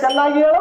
ಚೆನ್ನಾಗಿ ಹೇಳು.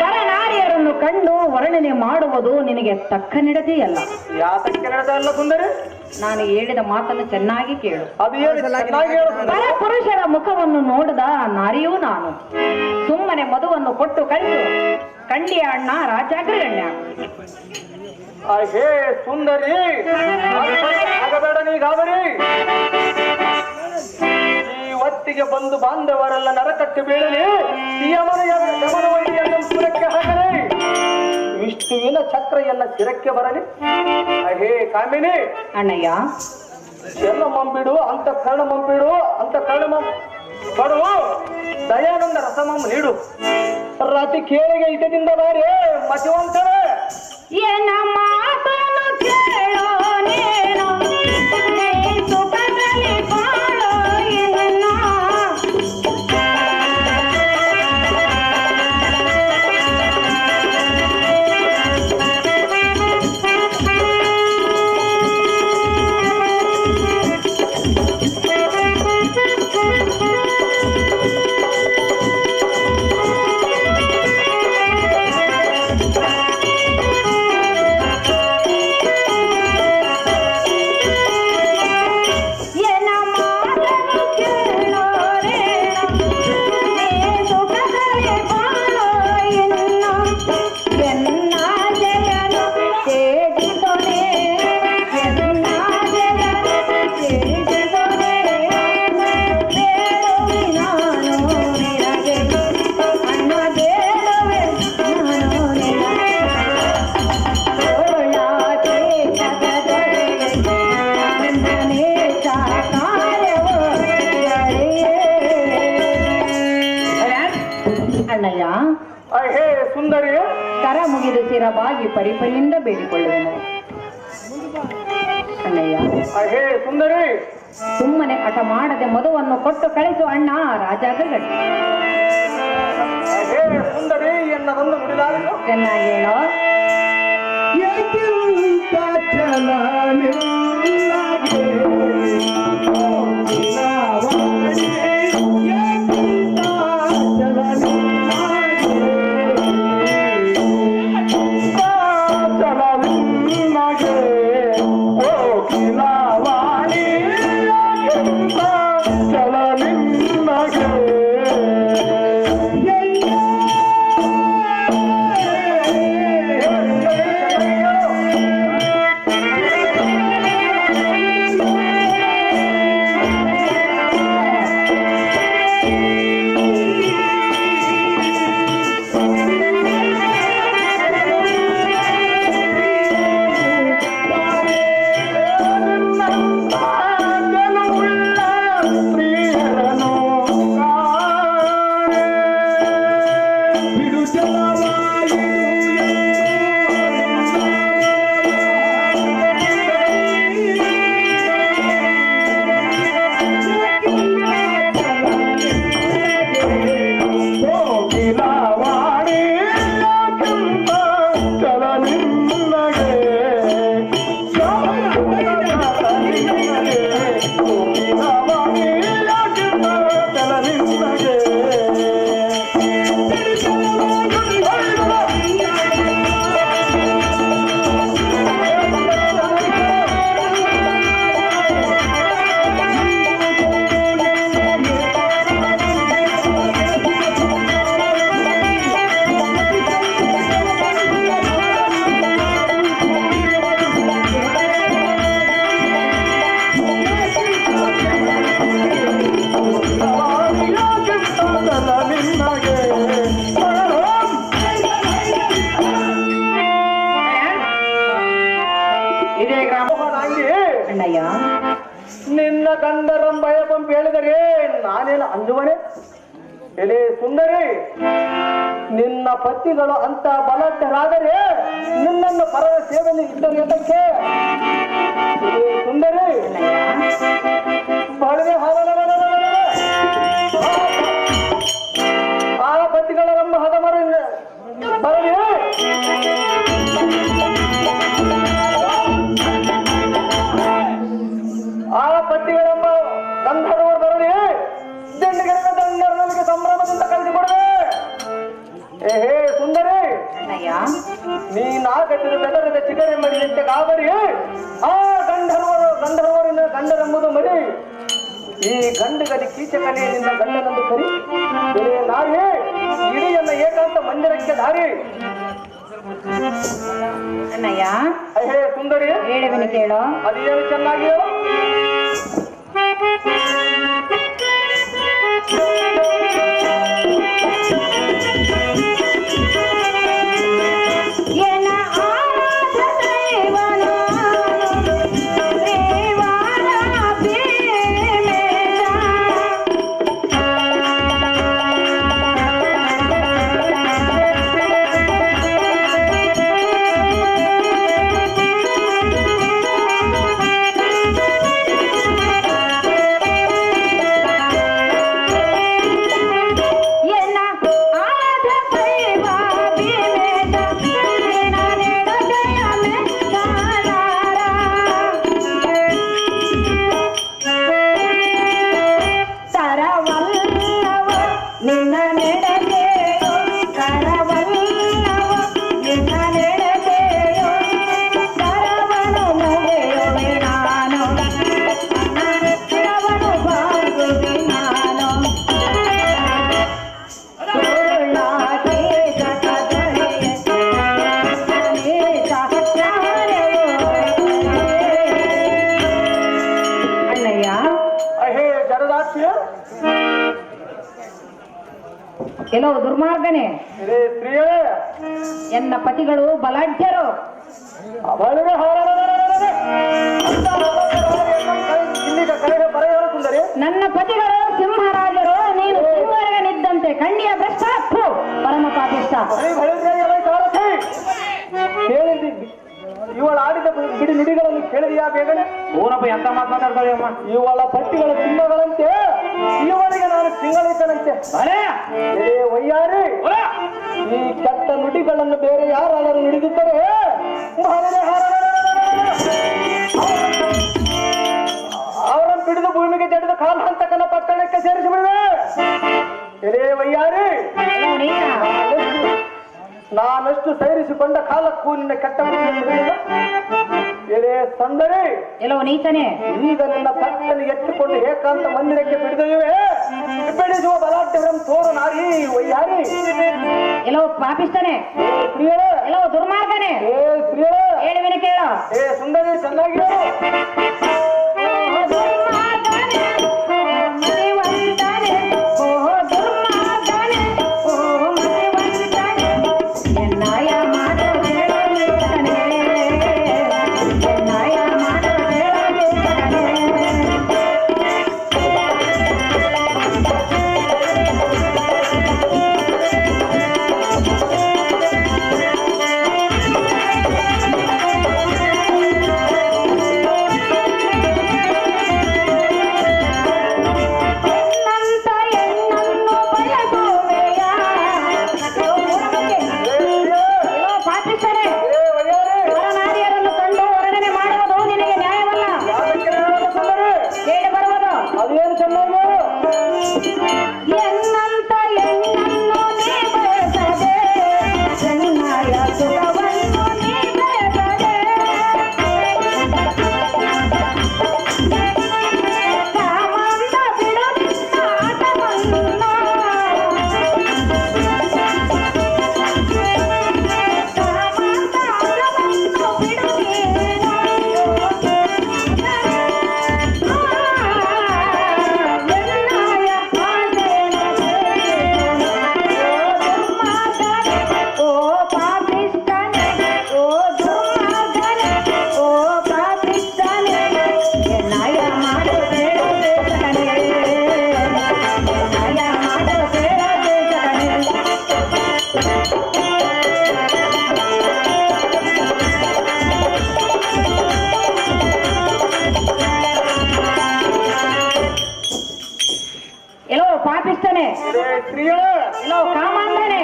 ಪರನಾರಿಯರನ್ನು ಕಂಡು ವರ್ಣನೆ ಮಾಡುವುದು ನಿನಗೆ ತಕ್ಕ ನಡೆದೆಯಲ್ಲ. ಯಾತಕ್ಕೆ ನಡೆದಲ್ಲ ಸುಂದರಿ? ನಾನು ಹೇಳಿದ ಮಾತನ್ನು ಚೆನ್ನಾಗಿ ಕೇಳು. ಪರ ಪುರುಷರ ಮುಖವನ್ನು ನೋಡಿದ ನಾರಿಯೂ ನಾನು. ಸುಮ್ಮನೆ ಮಧುವನ್ನು ಕೊಟ್ಟು ಕಳಿಸು. ಕಂಡಿಯ ಅಣ್ಣ ರಾಜಾಗ್ರಗಣ್ಯ. ಹೇ ಸುಂದರಿ, ಆಗಬೇಡ ನೀ ಗಾಬರಿ. ಹೊತ್ತಿಗೆ ಬಂದು ಬಾಂಧವರೆಲ್ಲ ನರಕಕ್ಕೆ ಬೀಳಲಿ, ಯಮನವೈರಿಯನ್ನು ಸುರಕ್ಕೆ ಹಾಕಲಿ, ವಿಷ್ಣುವಿನ ಚಕ್ರ ಎಲ್ಲ ಚಿರಕ್ಕೆ ಬರಲಿ. ಹೇ ಕಾಮಿನಿ ಅಣ್ಣಯ್ಯ, ಎಲ್ಲ ಮಂಬಿಡು ಅಂತ ಕರ್ಣ ಮಂಬಿಡು ಅಂತ ಕರ್ಣ ಬಡು ದಯಾನಂದ ರಸಮಂ ನೀಡು. ರಾತಿ ಕೇಳಿಗೆ ಇದರಿಂದ ಬಾರಿ ಮತಿವಂತರೇ ಏನ ಮಾತನ್ನು ಕೇಳೋ ನೀನು, ಸುಖದಲ್ಲಿ ಬಾಳೋ ಎನ್ನ. ಕರ ಮುಗಿದು ಸಿರವಾಗಿ ಪರಿಪರಿಯಿಂದ ಬೇಡಿಕೊಳ್ಳುವೆನು. ಅಣ್ಣಯ್ಯ, ಸುಂದರಿ, ಸುಮ್ಮನೆ ಹಠ ಮಾಡದೆ ಮಧುವನ್ನು ಕೊಟ್ಟು ಕಳಿಸು ಅಣ್ಣ ರಾಜಾಗ್ರಗಣ್ಯ. ಸುಂದರಿ ಎನ್ನದೊಂದು ನುಡಿದಾಗಲು ಚೆನ್ನಾಗಿ ಹೇಳೋ. ಏಕಿಂತ ಚಲ ನಿನ್ನಗೆ ಓಕಿಲವಾಣಿ, ಏಕಿಂತ ಚಲ ನಿನ್ನಗೆ ಚಲ ನಿನ್ನಗೆ ಓಕಿಲವಾಣಿ, ಏಕಿಂತ ಚಲ ನಿನ್ನಗೆ ಇದೇ ಗ್ರಾಮ ಅಣ್ಣಯ್ಯ. ನಿನ್ನ ಗಂಡರಂಬಯ ಪಂಪ ಹೇಳಿದರೆ ನಾನೇನು ಅಂಜುವನೆ? ಎಲೆ ಸುಂದರಿ, ನಿನ್ನ ಪತಿಗಳು ಅಂತ ಬಲಟ್ಟರಾದರೆ ನಿನ್ನನ್ನು ಪರರ ಸೇವೆಯಲ್ಲಿ ಇದ್ದರು ಎಂದಕ್ಕೆ. ಎಲೆ ಸುಂದರಿ, ಬಡವೆ ಆ ಪತಿಗಳ ರಂಬ ಹದಮರ ಬರಲಿ. ಆ ಪಟ್ಟಿಗಳೆಂಬ ಗಂಧರ್ವರು ಬರಲಿ. ದಂಡಿಗೆರೆದ ದಂಡರು ನನಗೆ ಸಂಭ್ರಮದಿಂದ ಕಳಿಸಿಕೊಡವೆ. ಹೇ ಸುಂದರಿ, ನೀನಾ ಕಟ್ಟಿದ ಬೆದರದ ಚಿಗರೆ ಮರಿ ಎಂತೆ ಗಾಬರಿ. ಆ ಗಂಧರ್ವರಿನ ಗಂಡರೆಂಬುದು ಮರಿ. ಈ ಗಂಡುಗಲಿ ಕೀಚಕನೇ ನಿನ್ನ ಗಂಡನಂದು ಕರಿ. ನಾಯಿ ಇಡಿಯನ್ನ ಏಕಾಂತ ಮಂದಿರಕ್ಕೆ ದಾರಿ. ಅಣ್ಣಯ್ಯ, ಹೇ ಸುಂದರಿ, ಹೇಳುವೆನು ಕೇಳೋ. ಅದೇನು ಚೆನ್ನಾಗಿ ಹೇಳು. ಕೆಲವು ದುರ್ಮಾರ್ಗನೆ ಎನ್ನ ಪತಿಗಳು ಬಲಾಢ್ಯರು. ನನ್ನ ಪತಿಗಳು ಸಿಂಹರಾಜರು, ನೀನು ಸಿಂಹರಾಜನಿದ್ದಂತೆ ಕಣ್ಣಿಯ ಭ್ರಷ್ಟ ಪರಮ ಪಾಪಿಷ್ಟ. ಇವಳ ಆಡಿದ ಬಿಡಿ ನುಡಿಗಳನ್ನು ಕೇಳಿದೆಯಾ ಬೇಗನೆ? ಊರಪ್ಪ ಎಂತ ಮಾತಾಡ್ಕೊಳ್ಳಿ ಅಮ್ಮ. ಇವಳ ಪಟ್ಟಿಗಳ ಸಿಂಹಗಳಂತೆ ಇವಳಿಗೆ ನಾನು ಸಿಂಗಳಿಕನಂತೆ. ವಯ್ಯಾರಿ, ಈ ಕೆಟ್ಟ ನುಡಿಗಳನ್ನು ಬೇರೆ ಯಾರಾದರೂ ನುಡಿದುತ್ತಾರೆ ಅವರನ್ನು ಹಿಡಿದು ಭೂಮಿಗೆ ಜಡಿದು ಕಾಲ ಹಂತಕನ ಪಟ್ಟಣಕ್ಕೆ ಸೇರಿಸಿಬಿಡುವೆ. ಎಲೇ ವಯ್ಯಾರಿ, ನಾನಷ್ಟು ಸೇರಿಸಿಕೊಂಡ ಕಾಲಕ್ಕೂ ನಿನ್ನ ಕೆಟ್ಟ ಎಲೆ ಸಂದರೆ ಎಲ್ಲೋ ನೀಚನೆ, ಈಗ ನಿನ್ನ ತಕ್ಕನ್ನು ಎತ್ತಿಕೊಂಡು ಏಕಾಂತ ಮಂದಿರಕ್ಕೆ ಬಿಡಿದೊಯ್ಯುವೆ. ಬಿಡಿಸುವ ಬಲಾಢ್ಯರಂ ತೋರು ನಾರಿ ವಯ್ಯಾರಿ. ಎಲ್ಲೋ ಪಾಪಿಷ್ಟನೆ, ಪ್ರಿಯರೇ, ಎಲ್ಲೋ ದುರ್ಮಾರ್ಗನೆ, ಪ್ರಿಯರೇ, ಹೇಳುವಿನ ಕೇಳ. ಸುಂದರಿ ಚೆನ್ನಾಗಿ ಎಲ್ಲೋ ಕಾಮಾಂಧನೆ,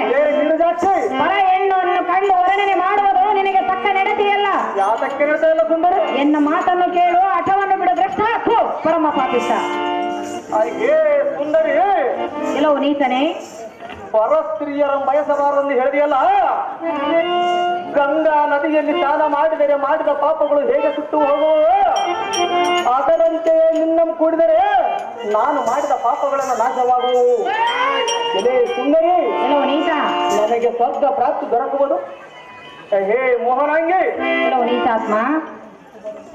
ಪರ ಹೆಣ್ಣನ್ನು ಕಂಡು ವರ್ಣನೆ ಮಾಡುವುದು ನಿನಗೆ ತಕ್ಕ ನಡತೆಯಲ್ಲ. ಯಾತಕ್ಕೆ ನಡತೆ ಇಲ್ಲ ಸುಂದರಿ? ಎನ್ನ ಮಾತನ್ನು ಕೇಳು, ಹಠವನ್ನು ಬಿಡು ಭ್ರಷ್ಟ. ಪರಮ ಪಾಪಿಷ್ಟ. ಸುಂದರಿ, ಎಲ್ಲೋ ನೀಚನೆ, ಪರ ಸ್ತ್ರೀಯರ ಬಯಸಬಾರದೆಂದು ಹೇಳಿದೆಯಲ್ಲ. ಗಂಗಾ ನದಿಯಲ್ಲಿ ಸ್ನಾನ ಮಾಡಿದರೆ ಮಾಡಿದ ಪಾಪಗಳು ಹೇಗೆ ಸುಟ್ಟು ಹೋಗುವ, ಅದರಂತೆ ನಿನ್ನನ್ನು ಕೂಡಿದರೆ ನಾನು ಮಾಡಿದ ಪಾಪಗಳನ್ನು ನಾಶವಾಗುವು. ಎಲೆ ಸುಂದರಿ, ಎಲ್ಲೋ ನೀಚ, ನನಗೆ ಸ್ವರ್ಗ ಪ್ರಾಪ್ತಿ ದೊರಕುವುದು. ಹೇ ಮೋಹನಾಂಗಿ, ಎಲ್ಲೋ ನೀಚಾತ್ಮ,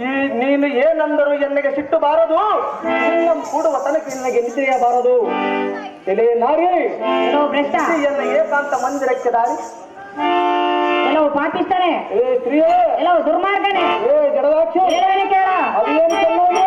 ಈ ನೀನು ಏನಂದರೂ ಎನ್ನಗೆ ಸಿಟ್ಟು ಬಾರದು, ನಿನ್ನನ್ನು ಕೂಡುವ ತನಕ ನಿನಗೆ ನಿದ್ರೆಯಬಾರದು. ಎಲೆ ನಾರಿ, ಎಲ್ಲೋ ಭ್ರಷ್ಟ, ಎನ್ನ ಏಕಾಂತ ಮಂದಿರಕ್ಕೆ ದಾರಿ. ಎಲ್ಲೋ ಪಾಪಿಸ್ತನೆ, ಸ್ತ್ರೀಯೇ, ಎಲ್ಲೋ ದುರ್ಮಾರ್ಗನೆ, ಜಡದಾಕ್ಷಿ, ಹೇಳುವೆನು ಕೇಳ. ಅದೇನು ಚೆನ್ನೋದು?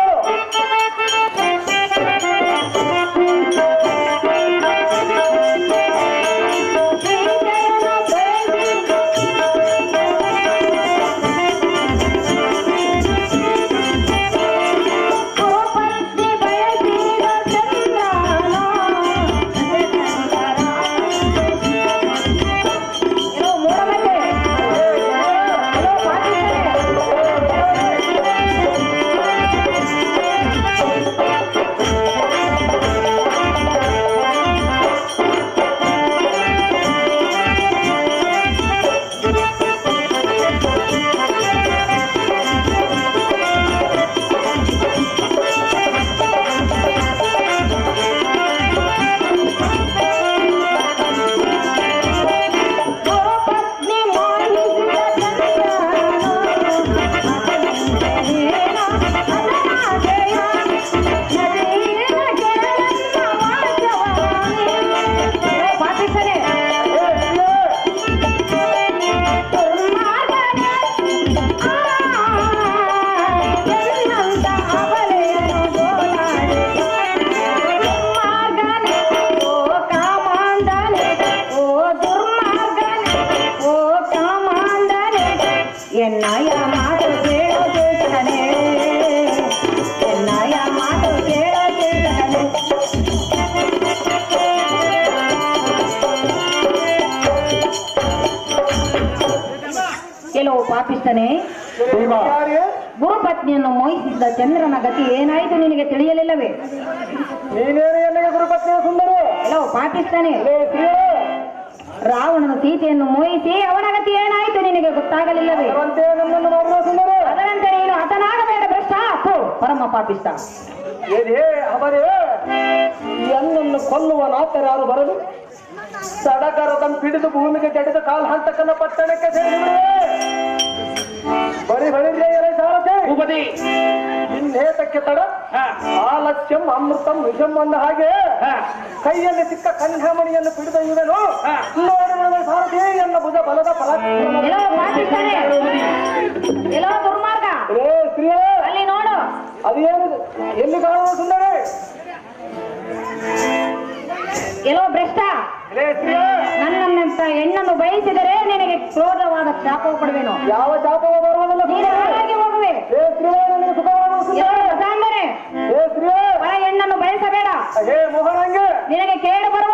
ಕೆಲವು ಪಾಪಿಸ್ತನೇ, ಯಾರಿಗೆ? ಗುರುಪತ್ನಿಯನ್ನು ಮೋಹಿಸಿದ ಚಂದ್ರನ ಗತಿ ಏನಾಯಿತು ನಿನಗೆ ತಿಳಿಯಲಿಲ್ಲವೇ? ನೀನೇನು ಎಲ್ಲಿಗೆ ಗುರುಪತ್ನಿಯ ಸುಂದರಿ? ಕೆಲವು ಪಾಪಿಸ್ತನೇ, ಲೇ ಸ್ತ್ರೀಯೇ, ರಾವಣನು ಸೀತೆಯನ್ನು ಮೋಹಿಸಿ ಅವನ ಗತಿ ಏನಾಯಿತು ನಿನಗೆ ಗೊತ್ತಾಗಲಿಲ್ಲವೇ? ಅದರಂತೆ ನನ್ನನ್ನು ಮಾಡಿದ ಸುಂದರಿ. ಅದರಂತೆ ನೀನು ಹತನಾಗಬೇಡ ಭ್ರಷ್ಟ. ಥು, ಪರಮ ಪಾಪಿಸ್ತ. ಏನೇ ಅವರೇ, ಎನ್ನನ್ನು ಕೊಲ್ಲುವ ನಾತರಾರು ಬರಲು ಸಡಗರದಂ ಹಿಡಿದು ಭೂಮಿಗೆ ಜಡಿದು ಕಾಲ್ ಹಂತಕನ ಪಟ್ಟಣಕ್ಕೆ ಸೇರಿಬಿಡುವೆ. ಬಳಿ ಬಳಿದ್ರೆ ಎಲೆ ಸಾರಥಿ, ಭೂಪತಿ. ಇನ್ನೇತಕ್ಕೆ ತಡ? ಆಲಸ್ಯಂ ಅಮೃತಂ ವಿಷಂ ಅಂದ ಹಾಗೆ ಕೈಯಲ್ಲಿ ಸಿಕ್ಕ ಕನ್ಯಾಮಣಿಯನ್ನು ಹಿಡಿದೊಯ್ಯುವೆನು. ನೋಡಿಬಿಡುವೆ ಸಾರಥಿ, ಎನ್ನ ಭುಜ ಬಲದ ಪರಾಕ್ರಮ. ಎಲ್ಲೋ ಪಾಪಿಸ್ತನೇ, ಎಲ್ಲೋ ದುರ್ಮಾರ್ಗ, ರೇ ಸ್ತ್ರೀಯೇ, ಅಲ್ಲಿ ನೋಡು. ಅದೇನಿದೆ? ಎಲ್ಲಿ ಕಾಣುವ ಸುಂದರಿ? ಎಲ್ಲೋ ಭ್ರಷ್ಟ, ರೇ ಸ್ತ್ರೀಯೇ, ನನ್ನಂತ ಹೆಣ್ಣನ್ನು ಬಯಸಿದರೆ ನಿನಗೆ ಕ್ರೋಧವಾದ ಶಾಪವು ಕೊಡುವೆನು. ಯಾವ ಶಾಪವೂ ಬರುವುದಿಲ್ಲ. ನೀನು ಹಾಳಾಗಿ ಹೋಗುವೆ. ರೇ ಸ್ತ್ರೀಯೇ, ನನಗೆ ಸುಖವಾಗುವ ಸುಂದರಿ. ಎಲ್ಲೋ ಪ್ರಧಾನರೇ, ರೇ ಸ್ತ್ರೀಯೇ, ಪರ ಹೆಣ್ಣನ್ನು ಬಯಸಬೇಡ. ಹೇ ಮೋಹನಾಂಗೆ, ನಿನಗೆ ಕೇಡು ಬರುವ